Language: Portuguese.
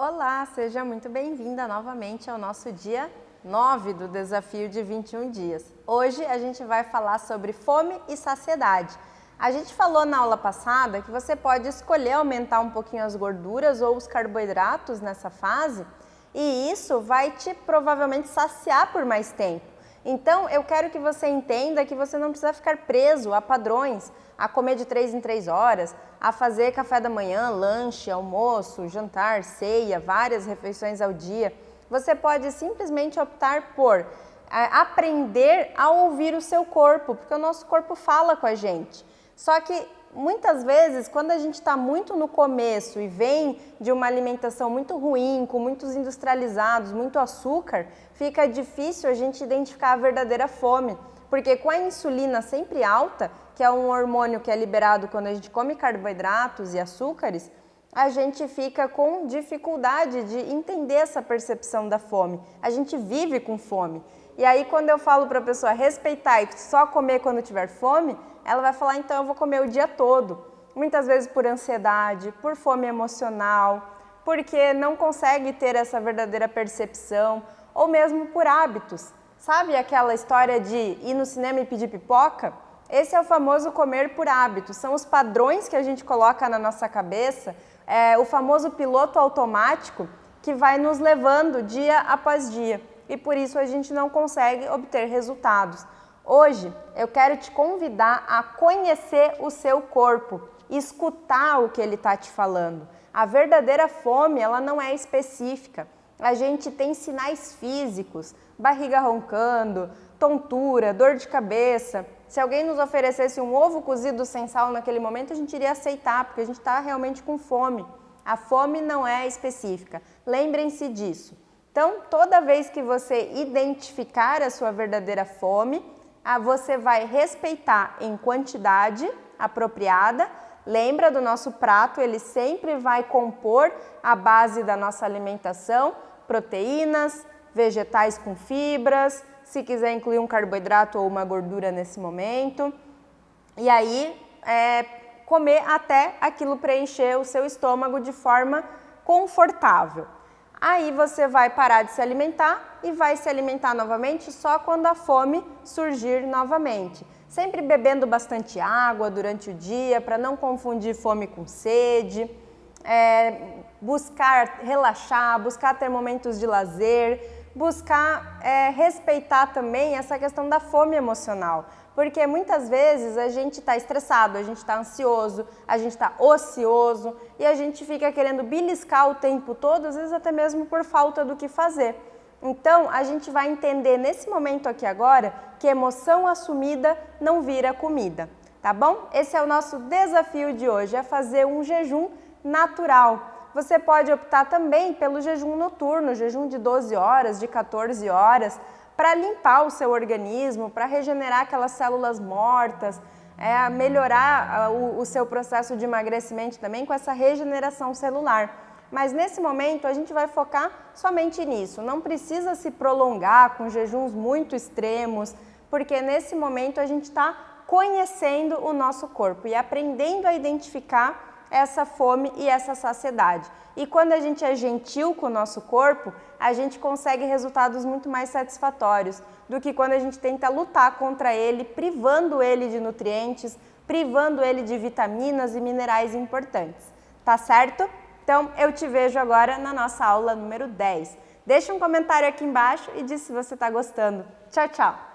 Olá, seja muito bem-vinda novamente ao nosso dia 9 do desafio de 21 dias. Hoje a gente vai falar sobre fome e saciedade. A gente falou na aula passada que você pode escolher aumentar um pouquinho as gorduras ou os carboidratos nessa fase e isso vai te provavelmente saciar por mais tempo. Então, eu quero que você entenda que você não precisa ficar preso a padrões, a comer de 3 em 3 horas, a fazer café da manhã, lanche, almoço, jantar, ceia, várias refeições ao dia. Você pode simplesmente optar por aprender a ouvir o seu corpo, porque o nosso corpo fala com a gente. Só que muitas vezes, quando a gente está muito no começo e vem de uma alimentação muito ruim, com muitos industrializados, muito açúcar, fica difícil a gente identificar a verdadeira fome. Porque com a insulina sempre alta, que é um hormônio que é liberado quando a gente come carboidratos e açúcares, a gente fica com dificuldade de entender essa percepção da fome. A gente vive com fome. E aí quando eu falo para a pessoa respeitar e só comer quando tiver fome, ela vai falar, então eu vou comer o dia todo. Muitas vezes por ansiedade, por fome emocional, porque não consegue ter essa verdadeira percepção, ou mesmo por hábitos. Sabe aquela história de ir no cinema e pedir pipoca? Esse é o famoso comer por hábito. São os padrões que a gente coloca na nossa cabeça, o famoso piloto automático que vai nos levando dia após dia. E por isso a gente não consegue obter resultados. Hoje eu quero te convidar a conhecer o seu corpo, escutar o que ele está te falando. A verdadeira fome, ela não é específica. A gente tem sinais físicos, barriga roncando, tontura, dor de cabeça. Se alguém nos oferecesse um ovo cozido sem sal naquele momento, a gente iria aceitar, porque a gente está realmente com fome. A fome não é específica. Lembrem-se disso. Então, toda vez que você identificar a sua verdadeira fome, você vai respeitar em quantidade apropriada. Lembra do nosso prato, ele sempre vai compor a base da nossa alimentação, proteínas, vegetais com fibras, se quiser incluir um carboidrato ou uma gordura nesse momento. E aí, comer até aquilo preencher o seu estômago de forma confortável. Aí você vai parar de se alimentar e vai se alimentar novamente só quando a fome surgir novamente. Sempre bebendo bastante água durante o dia para não confundir fome com sede. Buscar relaxar, buscar ter momentos de lazer, buscar respeitar também essa questão da fome emocional. Porque muitas vezes a gente está estressado, a gente está ansioso, a gente está ocioso e a gente fica querendo beliscar o tempo todo, às vezes até mesmo por falta do que fazer. Então, a gente vai entender nesse momento aqui agora que emoção assumida não vira comida, tá bom? Esse é o nosso desafio de hoje, é fazer um jejum natural. Você pode optar também pelo jejum noturno, jejum de 12 horas, de 14 horas, para limpar o seu organismo, para regenerar aquelas células mortas, melhorar o seu processo de emagrecimento também com essa regeneração celular. Mas nesse momento a gente vai focar somente nisso, não precisa se prolongar com jejuns muito extremos, porque nesse momento a gente está conhecendo o nosso corpo e aprendendo a identificar essa fome e essa saciedade. E quando a gente é gentil com o nosso corpo, a gente consegue resultados muito mais satisfatórios do que quando a gente tenta lutar contra ele, privando ele de nutrientes, privando ele de vitaminas e minerais importantes. Tá certo? Então, eu te vejo agora na nossa aula número 10. Deixa um comentário aqui embaixo e diz se você está gostando. Tchau, tchau!